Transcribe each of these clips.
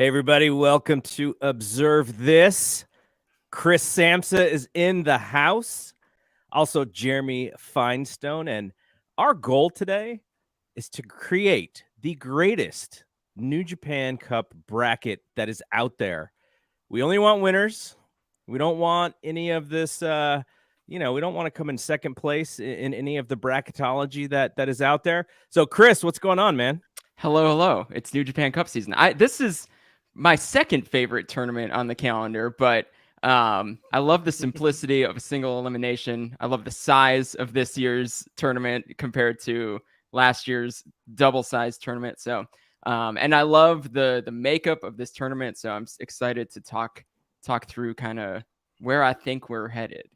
Hey, everybody. Welcome to Observe This. Chris Samsa is in the house. Also, Jeremy Finestone. And our goal today is to create the greatest New Japan Cup bracket that is out there. We only want winners. We don't want any of this, we don't want to come in second place in any of the bracketology that is out there. So, Chris, what's going on, man? Hello. It's New Japan Cup season. This is my second favorite tournament on the calendar, but I love the simplicity of a single elimination. I love the size of this year's tournament compared to last year's double-sized tournament. So, and I love the makeup of this tournament. So I'm excited to talk through kind of where I think we're headed.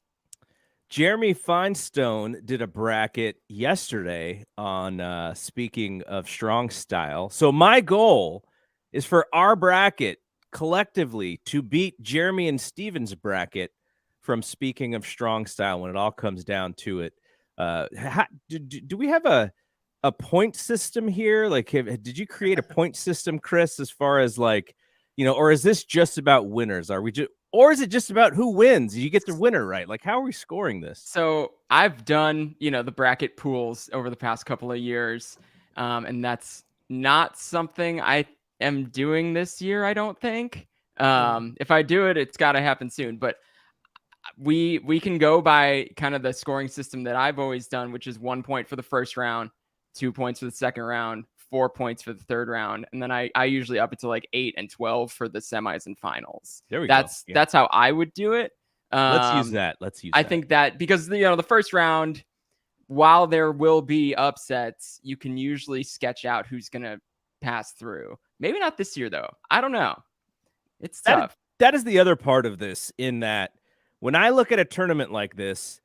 Jeremy Finestone did a bracket yesterday on speaking of strong style. So my goal is for our bracket collectively to beat Jeremy and Steven's bracket from speaking of strong style when it all comes down to it. Do we have a point system here? Like, did you create a point system, Chris, as far as like, or is this just about winners? Or is it just about who wins? You get the winner right. Like, how are we scoring this? So I've done, the bracket pools over the past couple of years, and that's not something I am doing this year, I don't think. If I do it, it's got to happen soon. But we can go by kind of the scoring system that I've always done, which is 1 point for the first round, 2 points for the second round, 4 points for the third round, and then I usually up it to like 8 and 12 for the semis and finals. There we go. Yeah. That's how I would do it. Let's use that. I think that because the first round, while there will be upsets, you can usually sketch out who's gonna pass through. Maybe not this year though. I don't know. It's tough. That is the other part of this, in that when I look at a tournament like this,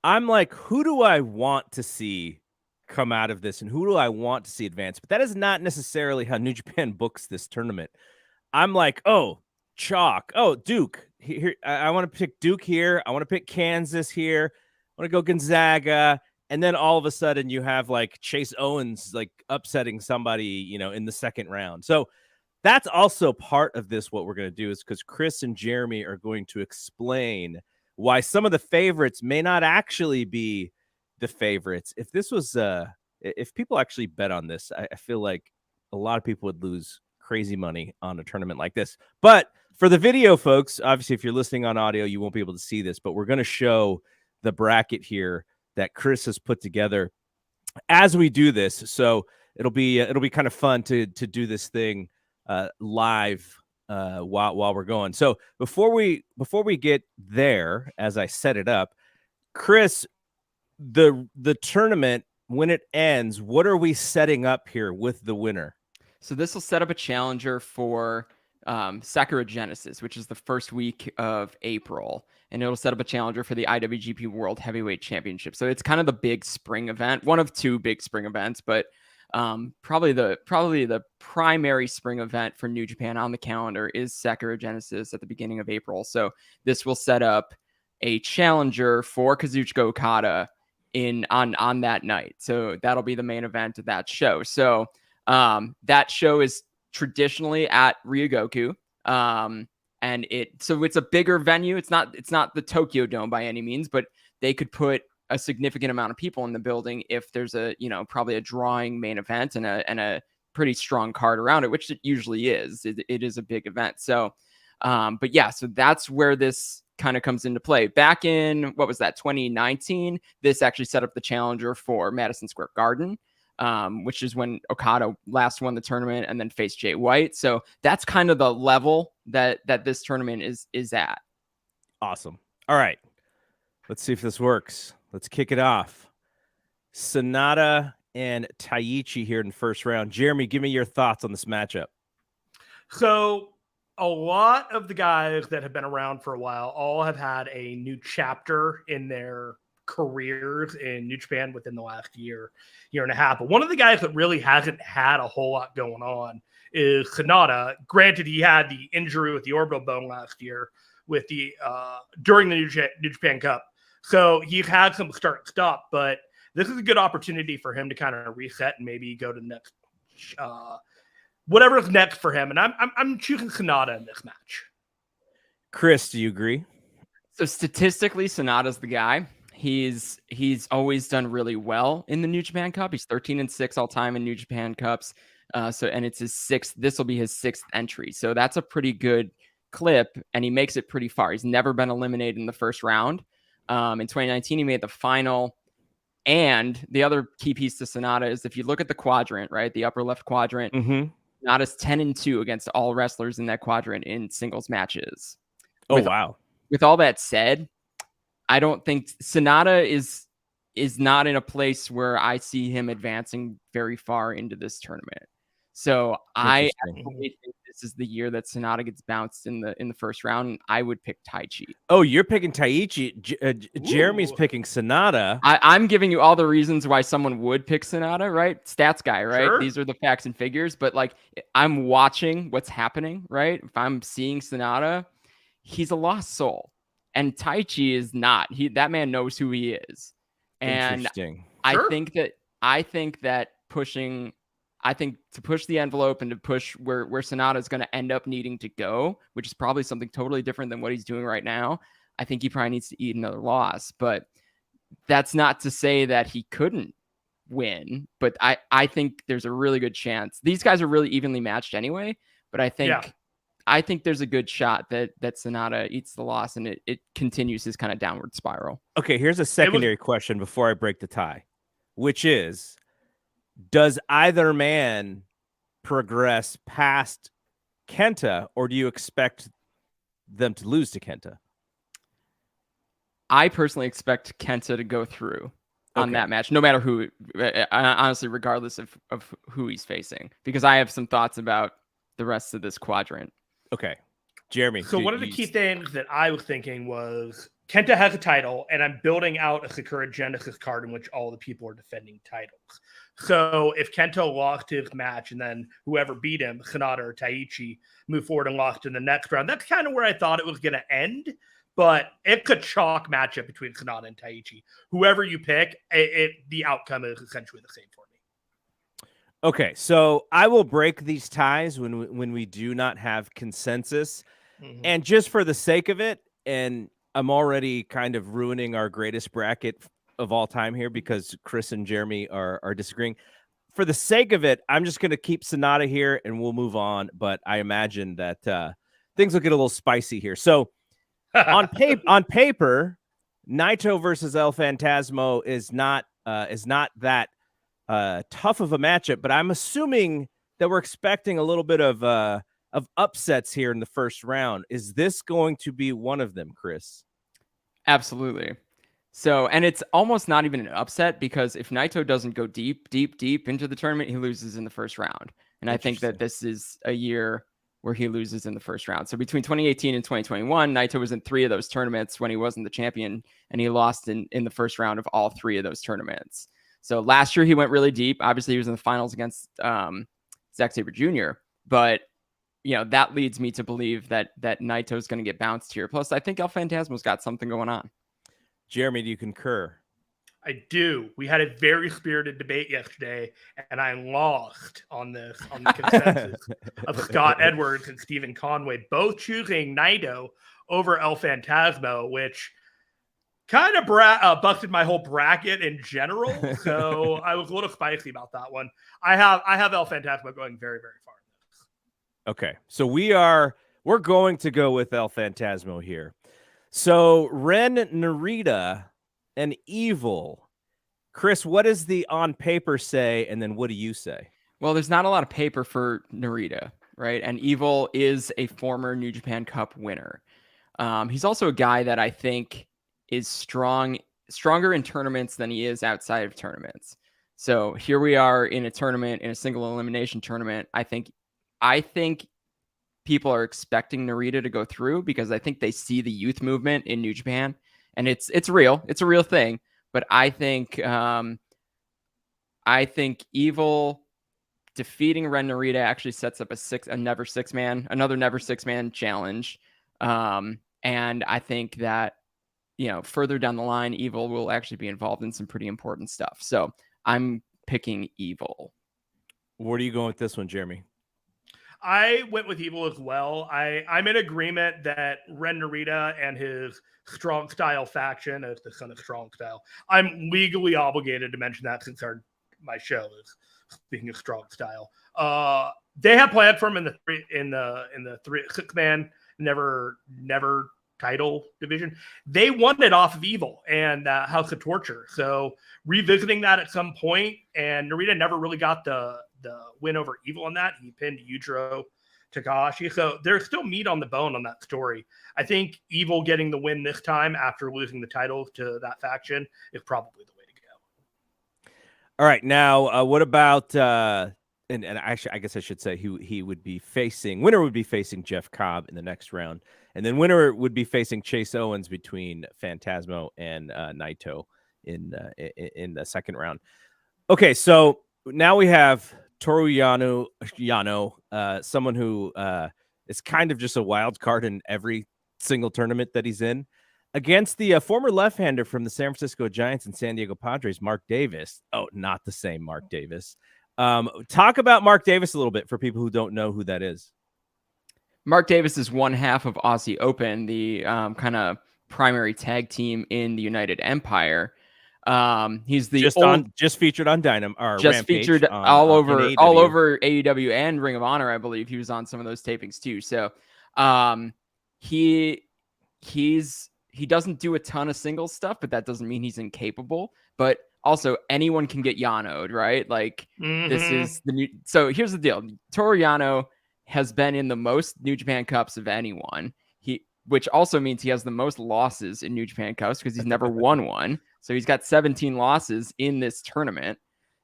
I'm like, who do I want to see come out of this and who do I want to see advance? But that is not necessarily how New Japan books this tournament. I'm like, oh, chalk. Oh, Duke. Here, I want to pick Duke here. I want to pick Kansas here. I want to go Gonzaga. And then all of a sudden you have like Chase Owens like upsetting somebody, in the second round. So that's also part of this. What we're going to do is because Chris and Jeremy are going to explain why some of the favorites may not actually be the favorites. If this was if people actually bet on this, I feel like a lot of people would lose crazy money on a tournament like this. But for the video folks, obviously if you're listening on audio, you won't be able to see this, but we're going to show the bracket here that Chris has put together as we do this. So it'll be kind of fun to do this thing live while we're going. So before we get there, as I set it up, Chris, the tournament, when it ends, what are we setting up here with the winner? So this will set up a challenger for Sakura Genesis, which is the first week of April, and it'll set up a challenger for the IWGP World Heavyweight Championship. So it's kind of the big spring event, one of two big spring events, but probably the primary spring event for New Japan on the calendar is Sakura Genesis at the beginning of April. So this will set up a challenger for Kazuchika Okada on that night. So that'll be the main event of that show. So that show is traditionally at Ryogoku. And it's a bigger venue. It's not the Tokyo Dome by any means, but they could put a significant amount of people in the building if there's probably a drawing main event and a pretty strong card around it, which it usually is. It is a big event. So, but yeah, so that's where this kind of comes into play. Back in, 2019, this actually set up the challenger for Madison Square Garden, which is when Okada last won the tournament and then faced Jay White. So that's kind of the level that this tournament is at. Awesome. All right. Let's see if this works. Let's kick it off. Sonata and Taichi here in the first round. Jeremy, give me your thoughts on this matchup. So a lot of the guys that have been around for a while all have had a new chapter in their careers in New Japan within the last year and a half. But one of the guys that really hasn't had a whole lot going on is Sonata. Granted, he had the injury with the orbital bone last year with the during the New Japan Cup. So he's had some start stop, but this is a good opportunity for him to kind of reset and maybe go to the next whatever's next for him. And I'm choosing Sonata in this match. Chris, do you agree? So statistically, Sonata's the guy. He's always done really well in the New Japan Cup. He's 13-6 all time in New Japan Cups. And it's his sixth. This will be his sixth entry. So that's a pretty good clip, and he makes it pretty far. He's never been eliminated in the first round. In 2019, he made the final. And the other key piece to Sonata is if you look at the quadrant, right, the upper left quadrant, Sonata's 10-2 against all wrestlers in that quadrant in singles matches. Wow. With all that said, I don't think Sonata is not in a place where I see him advancing very far into this tournament. So I absolutely think this is the year that Sonata gets bounced in the first round, and I would pick Taichi. Oh, you're picking Taichi. Jeremy's picking Sonata. I'm giving you all the reasons why someone would pick Sonata, right? Stats guy, right? Sure. These are the facts and figures, but like I'm watching what's happening, right? If I'm seeing Sonata, he's a lost soul. And Taichi is not. That man knows who he is. And Interesting. I Sure. think that to push the envelope and to push where Sonata is going to end up needing to go, which is probably something totally different than what he's doing right now. I think he probably needs to eat another loss, but that's not to say that he couldn't win. But I think there's a really good chance. These guys are really evenly matched anyway, but I think there's a good shot that Sonata eats the loss and it continues his kind of downward spiral. Okay, here's a secondary question before I break the tie, which is, does either man progress past Kenta, or do you expect them to lose to Kenta? I personally expect Kenta to go through on that match, no matter who, honestly, regardless of who he's facing, because I have some thoughts about the rest of this quadrant. Okay. Jeremy. So one of the key things that I was thinking was Kenta has a title, and I'm building out a Sakura Genesis card in which all the people are defending titles. So if Kenta lost his match and then whoever beat him, Sonata or Taichi, moved forward and lost in the next round, that's kind of where I thought it was going to end. But it's a chalk matchup between Sonata and Taichi. Whoever you pick, the outcome is essentially the same for me. Okay, so I will break these ties when we do not have consensus. And just for the sake of it, and I'm already kind of ruining our greatest bracket of all time here because Chris and Jeremy are disagreeing. For the sake of it, I'm just going to keep Sonata here and we'll move on. But I imagine that things will get a little spicy here. So on paper, Naito versus El Phantasmo is not that tough of a matchup, but I'm assuming that we're expecting a little bit of upsets here in the first round. Is this going to be one of them, Chris? Absolutely. So, and it's almost not even an upset because if Naito doesn't go deep into the tournament, he loses in the first round. And I think that this is a year where he loses in the first round. So between 2018 and 2021, Naito was in 3 of those tournaments when he wasn't the champion, and he lost in the first round of all 3 of those tournaments. So last year he went really deep. Obviously he was in the finals against Zack Sabre Jr., but that leads me to believe that Naito is going to get bounced here. Plus, I think El Phantasmo's got something going on. Jeremy, do you concur? I do. We had a very spirited debate yesterday, and I lost on the consensus of Scott Edwards and Stephen Conway, both choosing Naito over El Phantasmo, which kind of busted my whole bracket in general. So I was a little spicy about that one. I have El Phantasmo going very, very far. Okay, so we're going to go with El Phantasmo here. So Ren Narita and Evil. Chris, what does the on paper say, and then what do you say? Well, there's not a lot of paper for Narita, right? And Evil is a former New Japan Cup winner. He's also a guy that I think is stronger in tournaments than he is outside of tournaments. So here we are in a tournament, in a single elimination tournament. I think people are expecting Narita to go through because I think they see the youth movement in New Japan, and it's real. It's a real thing. But I think Evil defeating Ren Narita actually sets up another six man challenge. And I think that further down the line, Evil will actually be involved in some pretty important stuff. So I'm picking Evil. Where are you going with this one, Jeremy? I went with Evil as well. I'm in agreement that Ren Narita and his Strong Style faction, as the son of Strong Style, I'm legally obligated to mention that since my show is speaking of Strong Style. They have planned for him in the 6-man never title division. They won it off of Evil and House of Torture. So revisiting that at some point, and Narita never really got the win over Evil on that. He pinned Yujiro Takahashi. So there's still meat on the bone on that story. I think Evil getting the win this time after losing the title to that faction is probably the way to go. All right. Now, what about, and actually, I guess I should say he would be facing, winner would be facing Jeff Cobb in the next round. And then winner would be facing Chase Owens between Phantasmo and Naito in the second round. Okay, so now we have Toru Yano, someone who is kind of just a wild card in every single tournament that he's in, against the former left-hander from the San Francisco Giants and San Diego Padres, Mark Davis. Oh, not the same Mark Davis. Talk about Mark Davis a little bit for people who don't know who that is. Mark Davis is one half of Aussie Open, the kind of primary tag team in the United Empire. He's the just featured on Dynam, or just Rampage on, all over AEW and Ring of Honor. I believe he was on some of those tapings too. So he doesn't do a ton of singles stuff, but that doesn't mean he's incapable. But also anyone can get Yano'd, right? Like this is the new. So here's the deal: Toru Yano has been in the most New Japan Cups of anyone. Which also means he has the most losses in New Japan Cups because he's never won one. So he's got 17 losses in this tournament.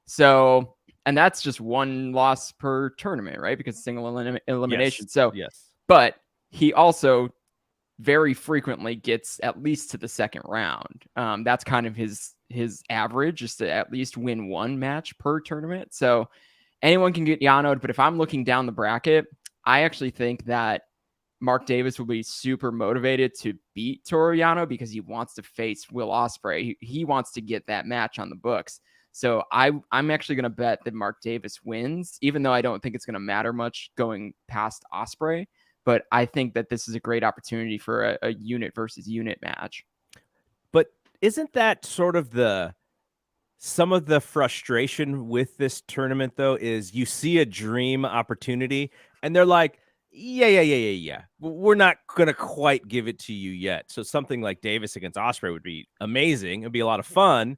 So, and that's just one loss per tournament, right? Because single elimination. Yes. So, yes. But he also very frequently gets at least to the second round. That's kind of his average, just to at least win one match per tournament. So anyone can get Yano'd, but if I'm looking down the bracket, I actually think that Mark Davis will be super motivated to beat Toru Yano because he wants to face Will Ospreay. He wants to get that match on the books. So I'm actually going to bet that Mark Davis wins, even though I don't think it's going to matter much going past Ospreay. But I think that this is a great opportunity for a unit versus unit match. But isn't that sort of some of the frustration with this tournament, though, is you see a dream opportunity and they're like, yeah. We're not going to quite give it to you yet. So something like Davis against Ospreay would be amazing. It'd be a lot of fun.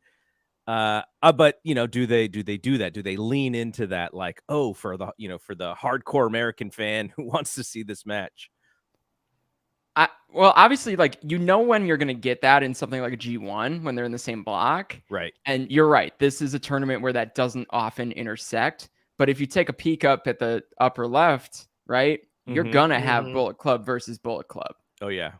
But do they do that? Do they lean into that? Like, oh, for the hardcore American fan who wants to see this match. Well, obviously, like, when you're going to get that in something like a G1 when they're in the same block. Right. And you're right. This is a tournament where that doesn't often intersect. But if you take a peek up at the upper left, right, you're going to have Bullet Club versus Bullet Club. Oh, yeah.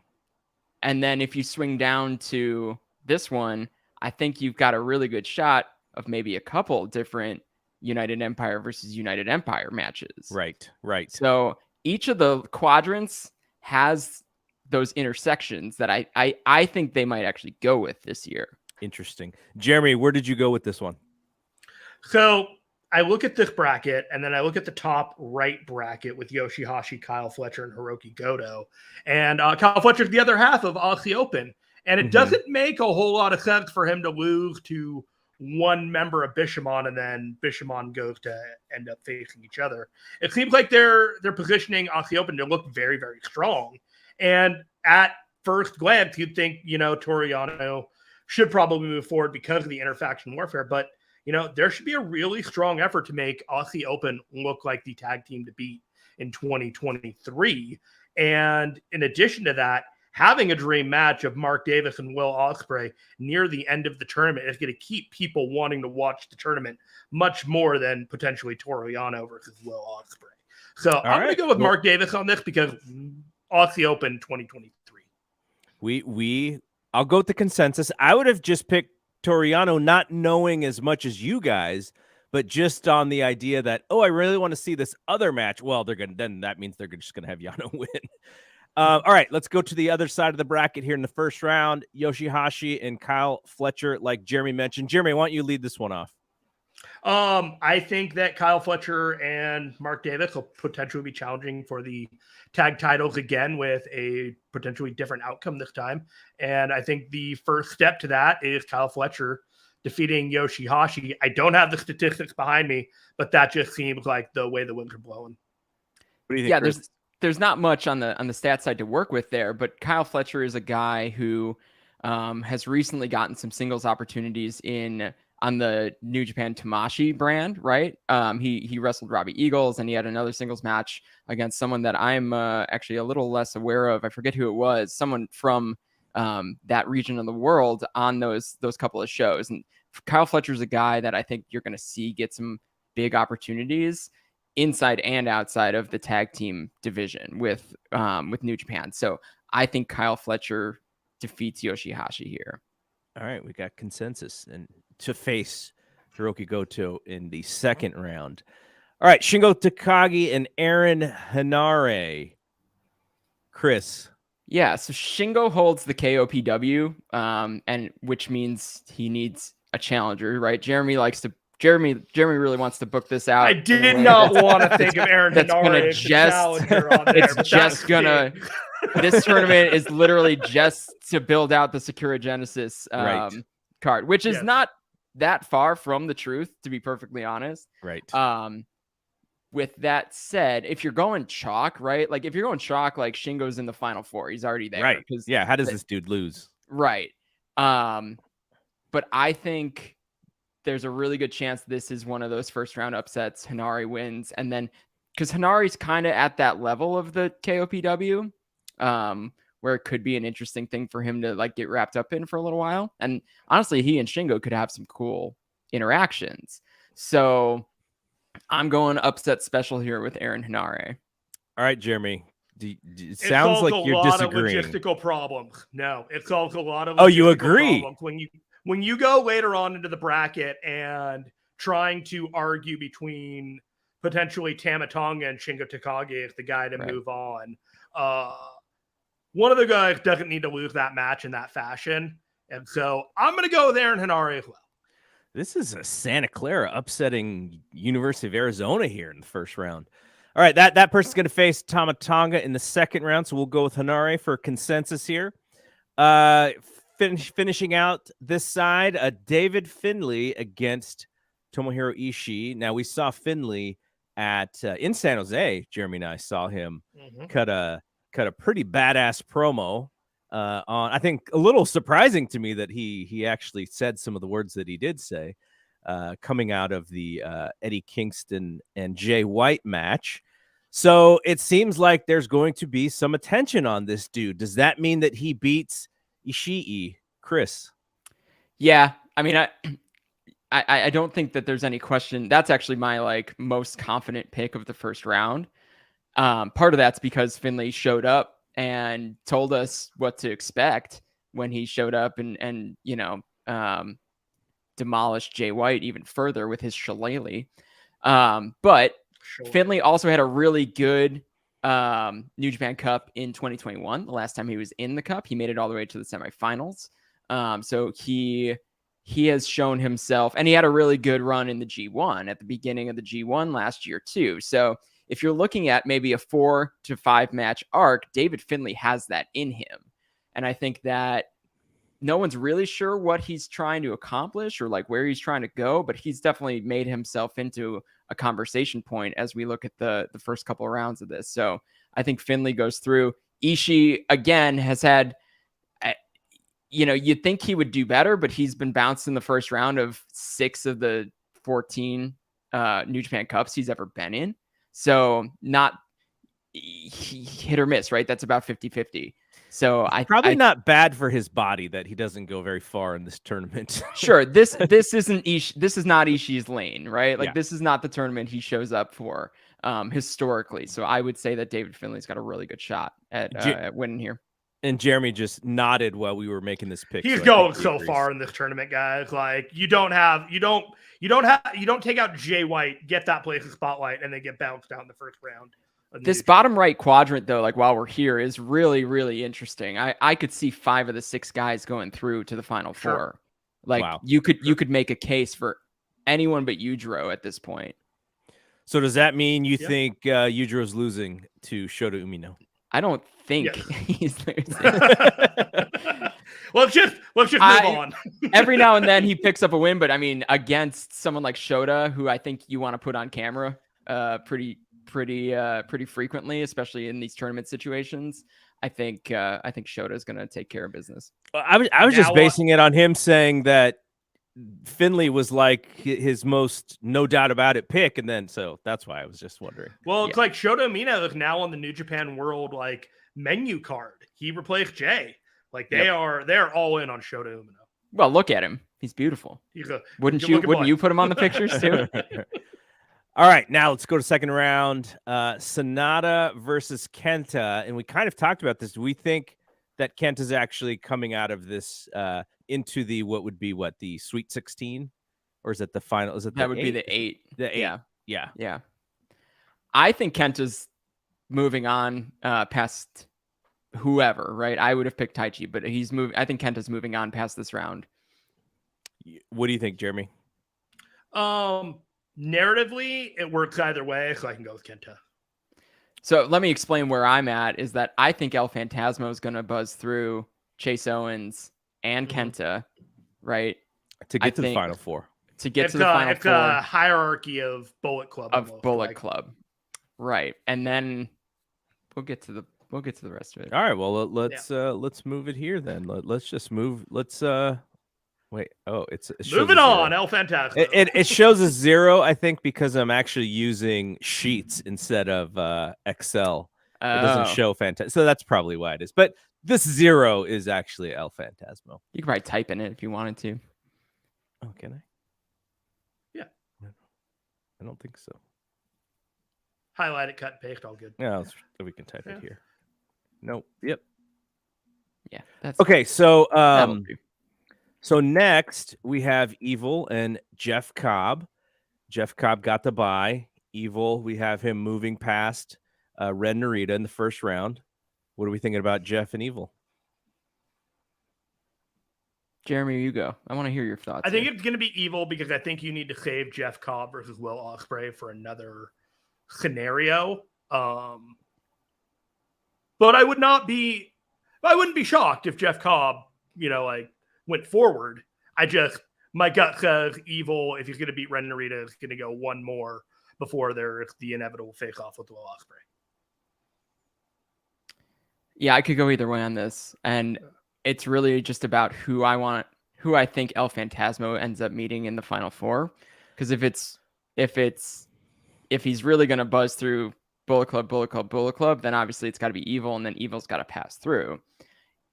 And then if you swing down to this one, I think you've got a really good shot of maybe a couple different United Empire versus United Empire matches. Right. So each of the quadrants has those intersections that I think they might actually go with this year. Interesting. Jeremy, where did you go with this one? So I look at this bracket, and then I look at the top right bracket with Yoshihashi, Kyle Fletcher, and Hiroki Goto. And Kyle Fletcher's the other half of Aussie Open. And it doesn't make a whole lot of sense for him to lose to one member of Bishamon, and then Bishamon goes to end up facing each other. It seems like they're positioning Aussie Open to look very, very strong. And at first glance, you'd think, Toru Yano should probably move forward because of the interfaction warfare. But there should be a really strong effort to make Aussie Open look like the tag team to beat in 2023. And in addition to that, having a dream match of Mark Davis and Will Ospreay near the end of the tournament is going to keep people wanting to watch the tournament much more than potentially Toru Yano versus Will Ospreay. So I'm going to go with Mark Davis on this because Aussie Open 2023. I'll go with the consensus. I would have just picked Toru Yano, not knowing as much as you guys, but just on the idea that, I really want to see this other match. Well, then that means they're just going to have Yano win. All right, let's go to the other side of the bracket here in the first round. Yoshihashi and Kyle Fletcher, like Jeremy mentioned. Jeremy, why don't you lead this one off? I think that Kyle Fletcher and Mark Davis will potentially be challenging for the tag titles again with a potentially different outcome this time. And I think the first step to that is Kyle Fletcher defeating Yoshihashi. I don't have the statistics behind me, but that just seems like the way the winds are blowing. What do you think? Yeah, Chris? there's not much on the stat side to work with there, but Kyle Fletcher is a guy who has recently gotten some singles opportunities on the New Japan Tamashi brand, right? He wrestled Robbie Eagles, and he had another singles match against someone that I'm actually a little less aware of. I forget who it was. Someone from that region of the world on those couple of shows. And Kyle Fletcher's a guy that I think you're going to see get some big opportunities inside and outside of the tag team division with New Japan. So I think Kyle Fletcher defeats Yoshihashi here. All right, we got consensus and to face Hiroki Goto in the second round. All right, Shingo Takagi and Aaron Hanare. Chris. Yeah, so Shingo holds the KOPW, and which means he needs a challenger, right? Jeremy really wants to book this out. I did not want to think of Aaron Hanare as the challenger on there. It's just gonna. This tournament is literally just to build out the Sakura Genesis card, which is not that far from the truth, to be perfectly honest. Right. With that said, if you're going chalk, right? Like if you're going chalk, like Shingo's in the final four, he's already there. Right. Yeah. How does this dude lose? Right. But I think there's a really good chance this is one of those first round upsets. Hanare wins, and then because Hanare's kind of at that level of the KOPW, where it could be an interesting thing for him to like get wrapped up in for a little while. And honestly, he and Shingo could have some cool interactions. So I'm going upset special here with Aaron Hanare. All right, Jeremy. It sounds like you're disagreeing. Of logistical problems. No, it solves a lot of. Oh, you agree? When you go later on into the bracket and trying to argue between potentially Tama Tonga and Shingo Takagi as the guy to move on, one of the guys doesn't need to lose that match in that fashion, and so I'm going to go with Aaron Hanare as well. This is a Santa Clara upsetting University of Arizona here in the first round. All right, that person's going to face Tama Tonga in the second round, so we'll go with Hanare for consensus here. Finishing out this side, David Finlay against Tomohiro Ishii. Now, we saw Finlay in San Jose. Jeremy and I saw him cut a pretty badass promo on, I think, a little surprising to me that he actually said some of the words that he did say coming out of the Eddie Kingston and Jay White match. So it seems like there's going to be some attention on this dude. Does that mean that he beats Ishii? Chris? Yeah, I mean, I don't think that there's any question. That's actually my most confident pick of the first round. Part of that's because Finlay showed up and told us what to expect when he showed up and demolished Jay White even further with his shillelagh. But Finlay also had a really good New Japan Cup in 2021. The last time he was in the Cup, he made it all the way to the semifinals. So he has shown himself, and he had a really good run in the G1 at the beginning of the G1 last year too. So if you're looking at maybe a 4 to 5 match arc, David Finlay has that in him. And I think that no one's really sure what he's trying to accomplish or where he's trying to go, but he's definitely made himself into a conversation point as we look at the first couple of rounds of this. So I think Finlay goes through. Ishii, again, has had, you'd think he would do better, but he's been bounced in the first round of 6 of the 14 New Japan Cups he's ever been in. So not hit or miss, right? That's about 50-50. So probably not bad for his body that he doesn't go very far in this tournament. Sure. This is not Ishii's lane, right? This is not the tournament he shows up for historically. So I would say that David Finlay's got a really good shot at winning here. And Jeremy just nodded while we were making this pick. He's going so far in this tournament, guys. You don't take out Jay White, get that place a spotlight, and then get bounced out in the first round. This bottom right quadrant, though, while we're here, is really, really interesting. I could see 5 of the 6 guys going through to the final 4. Wow. You could make a case for anyone but Yujiro at this point. So does that mean you Yeah. think Yujiro's losing to Shota Umino? I don't think Yes. he's losing. let's just move on. Every now and then he picks up a win, but I mean, against someone like Shota, who I think you want to put on camera pretty frequently, especially in these tournament situations, I think Shota is going to take care of business. I was just basing it on him saying that Finley was like his most no doubt about it pick, and then so that's why I was just wondering. Well, it's like Shota Umino is now on the New Japan World like menu card. He replaced Jay. Like they're all in on Shota Umino. Well, look at him. He's beautiful. Wouldn't you put him on the pictures too? All right, now let's go to second round. Sonata versus Kenta, and we kind of talked about this. Do we think that Kenta's actually coming out of this into the the Sweet 16, or is it the final? Is it that would be the 8? The 8. Yeah. I think Kenta's moving on past whoever, right? I would have picked Taichi, but he's moving. I think Kenta's moving on past this round. What do you think, Jeremy? Narratively, it works either way, so I can go with Kenta. So let me explain where I'm at. Is that I think El Phantasmo is going to buzz through Chase Owens and Kenta, right? To get to the final four. To get to the final four. It's a hierarchy of Bullet Club. Club, right? And then we'll get to the rest of it. All right. Well, let's move it here then. Let's just move. Let's wait. Oh, it's moving on. El Phantasmo. It shows a 0, I think, because I'm actually using Sheets instead of Excel. It doesn't show Phantasmo, so that's probably why it is. But this 0 is actually El Phantasmo. You could probably type in it if you wanted to. Oh, can I? Yeah. I don't think so. Highlight it, cut, paste, all good. Yeah, we can type it here. Nope. Yep. Yeah. That's okay. So so next we have Evil and Jeff Cobb. Jeff Cobb got the bye. Evil, we have him moving past Red Narita in the first round. What are we thinking about Jeff and Evil? Jeremy, you go. I want to hear your thoughts. I think it's going to be Evil because I think you need to save Jeff Cobb versus Will Ospreay for another scenario. But I wouldn't be shocked if Jeff Cobb, went forward. My gut says Evil, if he's going to beat Ren Narita, is going to go one more before there's the inevitable face-off with Will Ospreay. Yeah, I could go either way on this. And it's really just about who I think El Phantasmo ends up meeting in the final four. Because if he's really going to buzz through Bullet Club, then obviously it's got to be Evil, and then Evil's got to pass through.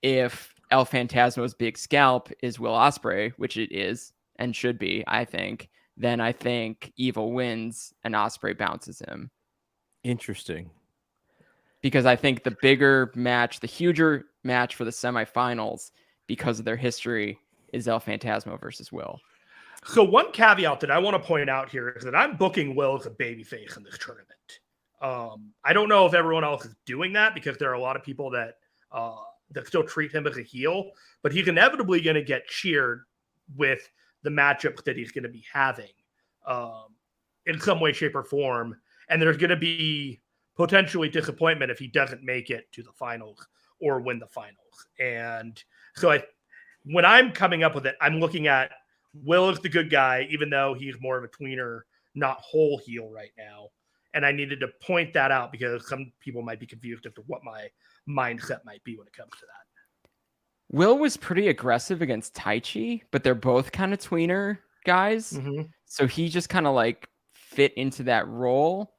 If El Phantasmo's big scalp is Will Ospreay, which it is and should be, I think, then I think Evil wins and Ospreay bounces him. Interesting. Because I think the bigger match, the huger match for the semifinals, because of their history, is El Phantasmo versus Will. So one caveat that I want to point out here is that I'm booking Will as a babyface in this tournament. I don't know if everyone else is doing that because there are a lot of people that still treat him as a heel, but he's inevitably going to get cheered with the matchups that he's going to be having in some way, shape, or form. And there's going to be potentially disappointment if he doesn't make it to the finals or win the finals. And so when I'm coming up with it, I'm looking at Will is the good guy, even though he's more of a tweener, not whole heel right now. And I needed to point that out because some people might be confused as to what my mindset might be when it comes to that. Will was pretty aggressive against Taichi, but they're both kind of tweener guys. Mm-hmm. So he just kind of fit into that role.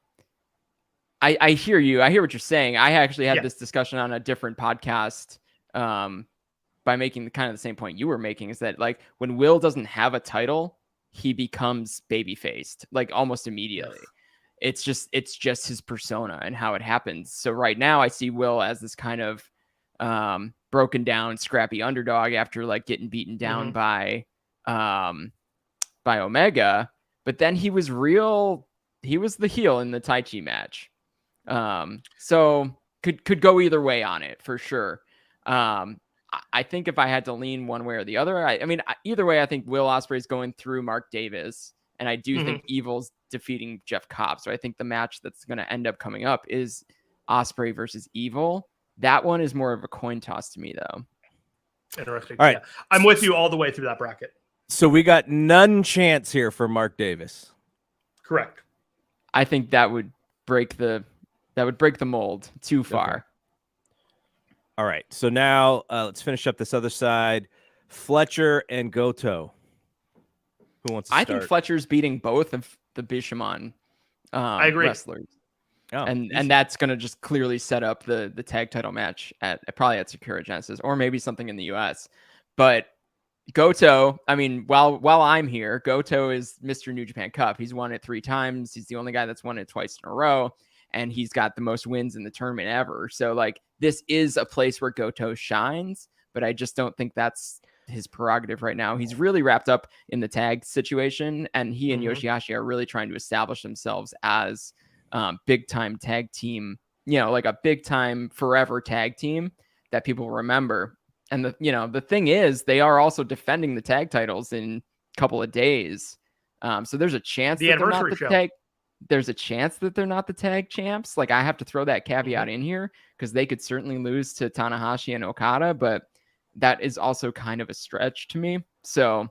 I hear you. I hear what you're saying. I actually had this discussion on a different podcast by making the same point you were making, is that when Will doesn't have a title, he becomes baby-faced almost immediately. Yes. It's just his persona and how it happens. So right now I see Will as this kind of broken down, scrappy underdog after getting beaten down by Omega. But then he was the heel in the Taichi match. So could go either way on it for sure. I think if I had to lean one way or the other, I mean, either way, I think Will Ospreay is going through Mark Davis And I do think Evil's defeating Jeff Cobb. So I think the match that's going to end up coming up is Ospreay versus Evil. That one is more of a coin toss to me, though. Interesting. All right. Yeah. I'm with you all the way through that bracket. So we got none chance here for Mark Davis. Correct. I think that would break the mold too far. Okay. All right. So now let's finish up this other side. Fletcher and Goto. Who wants to start? I think Fletcher's beating both of the Bishamon I agree. wrestlers. Oh, and that's going to just clearly set up the tag title match probably at Sakura Genesis, or maybe something in the US. But Goto, I mean, while I'm here, Goto is Mr. New Japan Cup. He's won it 3 times. He's the only guy that's won it twice in a row, and he's got the most wins in the tournament ever. So like, this is a place where Goto shines, but I just don't think that's his prerogative right now. He's really wrapped up in the tag situation, and he and Yoshihashi are really trying to establish themselves as big time tag team, like a big time forever tag team that people remember. And the thing is, they are also defending the tag titles in a couple of days. So there's a chance there's a chance that they're not the tag champs. Like, I have to throw that caveat in here because they could certainly lose to Tanahashi and Okada, but that is also kind of a stretch to me. So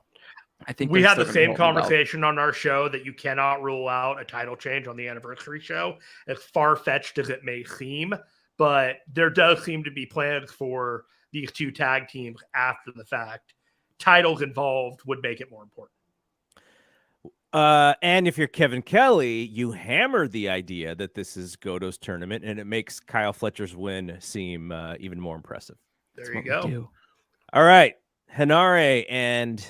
I think we had the same conversation on our show that you cannot rule out a title change on the anniversary show, as far-fetched as it may seem, but there does seem to be plans for these 2 tag teams after the fact. Titles involved would make it more important. And if you're Kevin Kelly, you hammer the idea that this is Goto's tournament, and it makes Kyle Fletcher's win seem even more impressive. There you go. All right. Henare and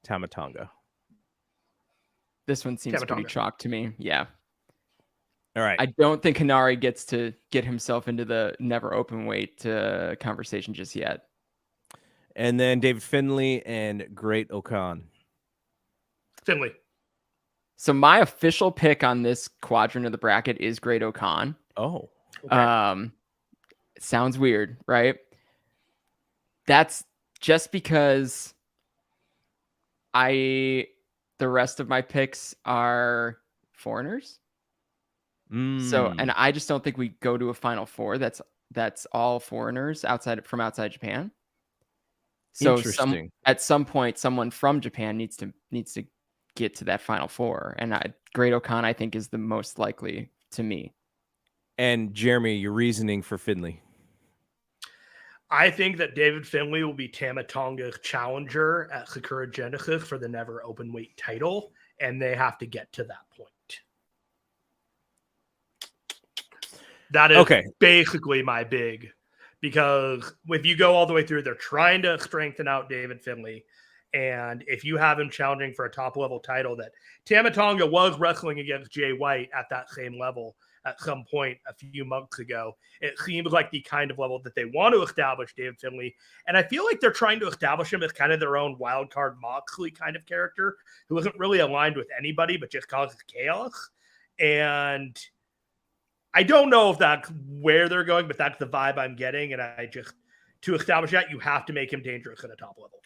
Tama Tonga. This one seems pretty chalk to me. Yeah. All right. I don't think Henare gets to get himself into the never open weight conversation just yet. And then David Finlay and Great Okan. Finlay. So my official pick on this quadrant of the bracket is Great Okan. Oh. Okay. It sounds weird, right? That's just because the rest of my picks are foreigners. So, and I just don't think we go to a Final Four that's all foreigners outside Japan. So at some point, someone from Japan needs to get to that Final Four, and Great Okan, I think, is the most likely to me. And Jeremy, your reasoning for Finlay? I think that David Finlay will be Tama Tonga's challenger at Sakura Genesis for the never open weight title, and they have to get to that point. That is basically my big, because if you go all the way through, they're trying to strengthen out David Finlay. And if you have him challenging for a top level title, that Tama Tonga was wrestling against Jay White at that same level at some point a few months ago, it seems like the kind of level that they want to establish David Finlay. And I feel like they're trying to establish him as kind of their own wild card Moxley kind of character who isn't really aligned with anybody, but just causes chaos. And I don't know if that's where they're going, but that's the vibe I'm getting. And to establish that, you have to make him dangerous at a top level.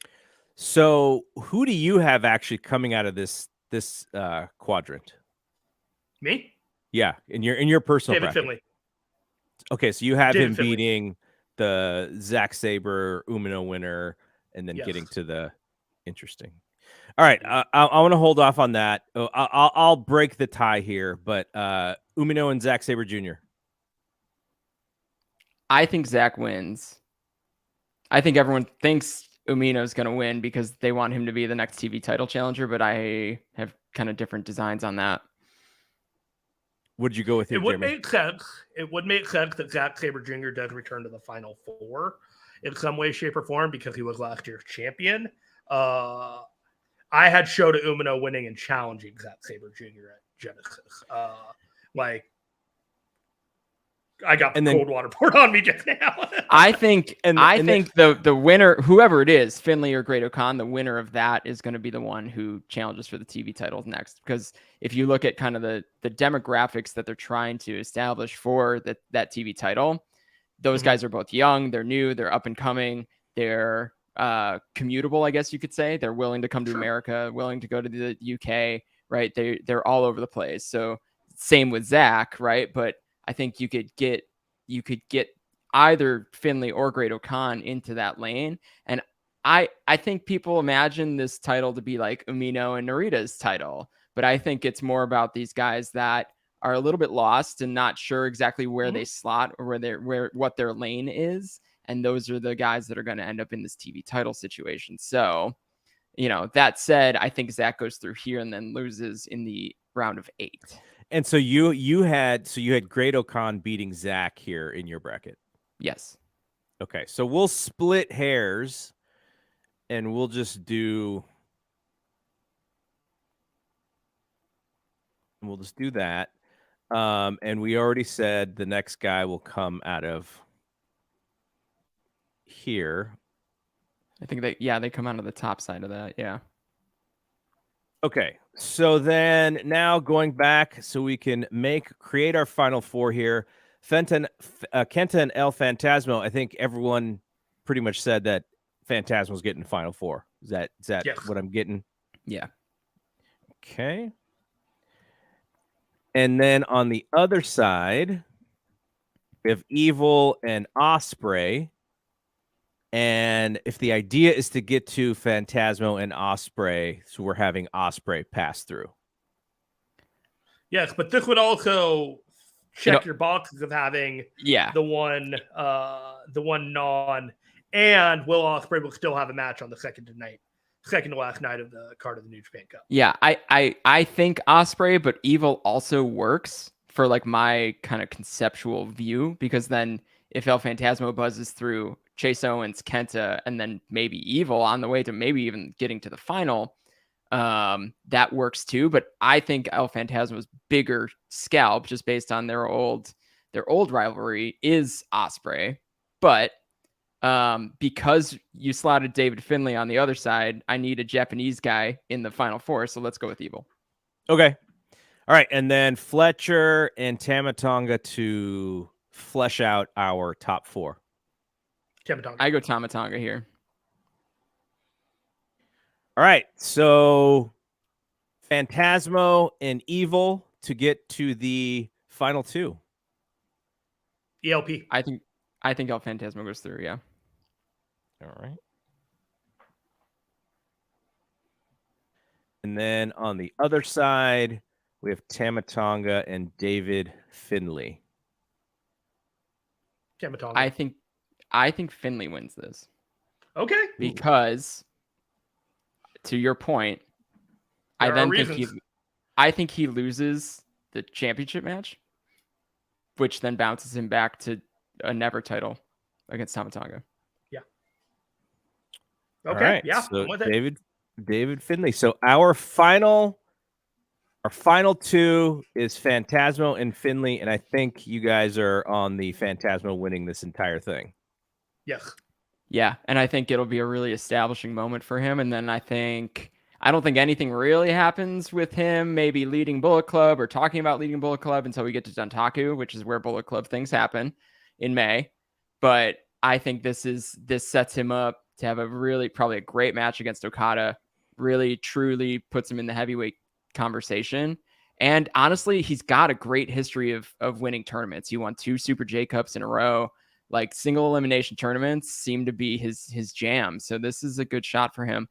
So who do you have actually coming out of this quadrant? Me? Yeah, in your personal David bracket. Finlay. Okay, so you have David him Finlay. beating the Zack Sabre Umino winner, and then Yes. getting to the interesting. All right, I want to hold off on that. I'll break the tie here, but Umino and Zack Sabre Jr. I think Zack wins. I think everyone thinks Umino's going to win because they want him to be the next TV title challenger, but I have kind of different designs on that. Would you go with him? It would make sense. It would make sense that Zack Sabre Jr. does return to the Final Four in some way, shape, or form because he was last year's champion. I had Shota Umino winning and challenging Zack Sabre Jr. at Genesis. I got the cold water poured on me just now. I think the winner, whoever it is, Finlay or Great Okan, the winner of that is going to be the one who challenges for the TV titles next. Because if you look at kind of the demographics that they're trying to establish for that TV title, those guys are both young, they're new, they're up and coming, they're commutable, I guess you could say. They're willing to come to America, willing to go to the UK, right? They're all over the place. So same with Zach, right? But I think you could get either Finley or Great-O-Khan into that lane. And I think people imagine this title to be like Umino and Narita's title, but I think it's more about these guys that are a little bit lost and not sure exactly where they slot or what their lane is. And those are the guys that are going to end up in this TV title situation. So, that said, I think Zach goes through here and then loses in the round of 8. And so you had Great-O-Khan beating Zach here in your bracket. Yes. Okay, so we'll split hairs and we'll just do that. And we already said the next guy will come out of here. I think they come out of the top side of that. Yeah. Okay. So then now going back so we can create our final 4 here. Kenta and El Phantasmo. I think everyone pretty much said that Phantasmo's getting the final 4. Is that yes. what I'm getting? Yeah. Okay. And then on the other side, we have Evil and Osprey. And if the idea is to get to Phantasmo and Osprey, so we're having Osprey pass through. Yes, but this would also check your boxes of having the one non, and Will Ospreay will still have a match on the second to last night of the card of the New Japan Cup. Yeah, I think Osprey, but Evil also works for like my kind of conceptual view, because then if El Phantasmo buzzes through Chase Owens, Kenta, and then maybe Evil on the way to maybe even getting to the final, that works too. But I think El Phantasmo's bigger scalp, just based on their old rivalry, is Osprey. But because you slotted David Finlay on the other side, I need a Japanese guy in the final 4. So let's go with Evil. Okay. All right. And then Fletcher and Tamatonga to flesh out our top 4. Tamatonga. I go Tamatonga here. All right. So Phantasmo and Evil to get to the final 2. ELP. I think El Phantasmo goes through, yeah. All right. And then on the other side, we have Tamatonga and David Finlay. Tamatonga. I think Finlay wins this. Okay. Because to your point, I think he loses the championship match, which then bounces him back to a never title against Tamatonga. Yeah. Okay. Right. Yeah. So David Finlay. So our final 2 is Phantasmo and Finlay, and I think you guys are on the Phantasmo winning this entire thing. Yes. Yeah, and I think it'll be a really establishing moment for him. And then I don't think anything really happens with him maybe leading Bullet Club or talking about leading Bullet Club until we get to Dontaku, which is where Bullet Club things happen in May. But I think this sets him up to have probably a great match against Okada, really truly puts him in the heavyweight conversation. And honestly, he's got a great history of winning tournaments. He won 2 Super J Cups in a row. Like, single elimination tournaments seem to be his jam. So this is a good shot for him.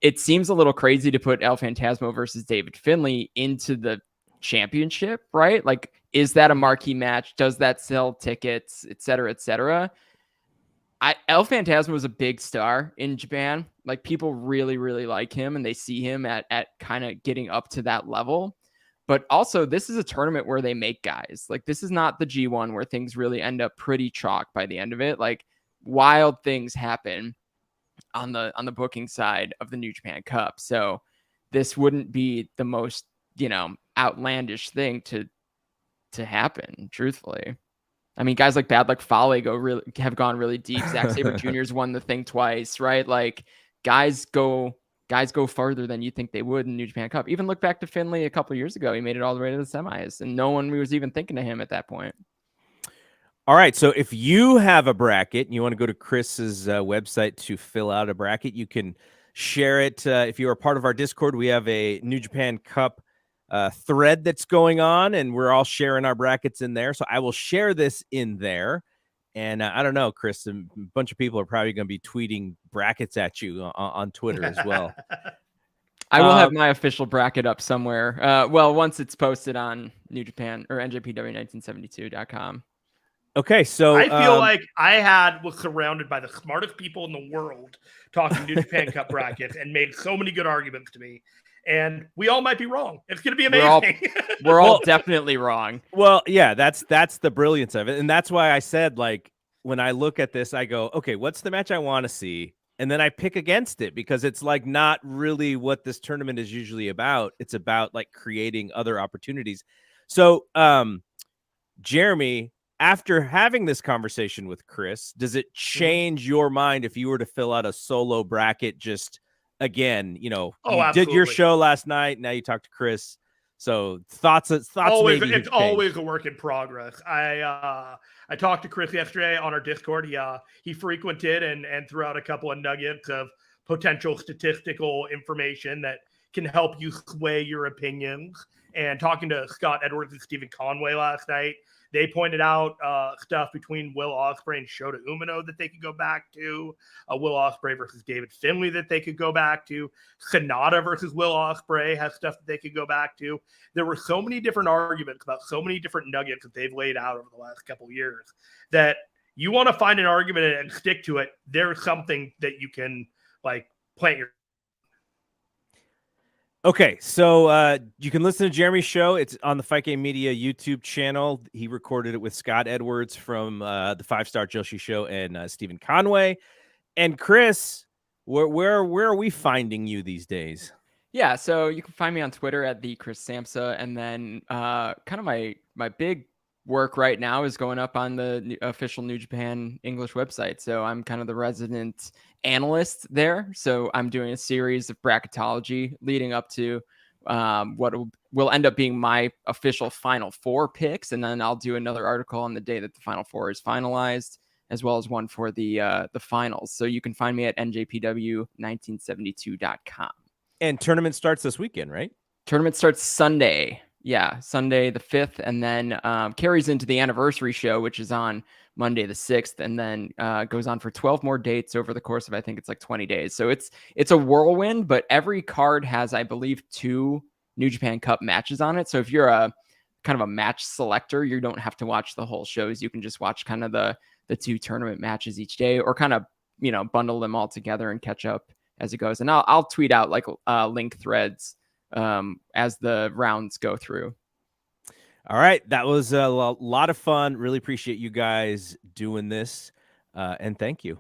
It seems a little crazy to put El Phantasmo versus David Finlay into the championship, right? Like, is that a marquee match? Does that sell tickets, et cetera, et cetera? El Phantasmo is a big star in Japan. Like, people really, really like him, and they see him at kind of getting up to that level. But also, this is a tournament where they make guys. Like, this is not the G1 where things really end up pretty chalk by the end of it. Like, wild things happen on the booking side of the New Japan Cup. So this wouldn't be the most, outlandish thing to happen, truthfully. I mean, guys like Bad Luck Fale have gone really deep. Zack Sabre Jr.'s won the thing twice, right? Like, guys go farther than you think they would in New Japan Cup. Even look back to Finlay a couple of years ago. He made it all the way to the semis, and no one was even thinking of him at that point. All right. So if you have a bracket and you want to go to Chris's website to fill out a bracket, you can share it. If you are part of our Discord, we have a New Japan Cup thread that's going on, and we're all sharing our brackets in there. So I will share this in there. And I don't know, Chris, a bunch of people are probably going to be tweeting brackets at you on Twitter as well. I will have my official bracket up somewhere. Well, once it's posted on New Japan or NJPW1972.com. Okay, so I feel like I was surrounded by the smartest people in the world talking New Japan Cup brackets and made so many good arguments to me. And we all might be wrong. It's going to be amazing. We're all definitely wrong. Well, yeah, that's the brilliance of it. And that's why I said, like, when I look at this, I go, okay, what's the match I want to see? And then I pick against it because it's like not really what this tournament is usually about. It's about like creating other opportunities. So, Jeremy, after having this conversation with Chris, does it change your mind if you were to fill out a solo bracket? Just again, you did your show last night. Now you talk to Chris. So thoughts. Always, maybe it's always a work in progress. I talked to Chris yesterday on our Discord. He frequented and threw out a couple of nuggets of potential statistical information that can help you sway your opinions. And talking to Scott Edwards and Stephen Conway last night, they pointed out stuff between Will Ospreay and Shota Umino that they could go back to. Will Ospreay versus David Finlay that they could go back to. Sonata versus Will Ospreay has stuff that they could go back to. There were so many different arguments about so many different nuggets that they've laid out over the last couple of years that you want to find an argument and stick to it. There's something that you can like plant your. Okay, so you can listen to Jeremy's show. It's on the Fight Game Media YouTube channel. He recorded it with Scott Edwards from the 5-Star Joshi Show and Stephen Conway. And Chris, where are we finding you these days? Yeah, so you can find me on Twitter at the Chris Samsa, and then kind of my big work right now is going up on the official New Japan English website. So I'm kind of the resident analyst there. So I'm doing a series of bracketology leading up to what will end up being my official Final Four picks. And then I'll do another article on the day that the Final Four is finalized, as well as one for the finals. So you can find me at njpw1972.com. And tournament starts this weekend, right? Tournament starts Sunday. Yeah, Sunday the 5th, and then carries into the anniversary show, which is on Monday the 6th, and then goes on for 12 more dates over the course of, I think it's like 20 days. So it's a whirlwind, but every card has, I believe, 2 New Japan Cup matches on it. So if you're a kind of a match selector, you don't have to watch the whole shows. You can just watch kind of the 2 tournament matches each day, or kind of, bundle them all together and catch up as it goes. And I'll tweet out like link threads as the rounds go through. All right. That was a lot of fun. Really appreciate you guys doing this. And thank you.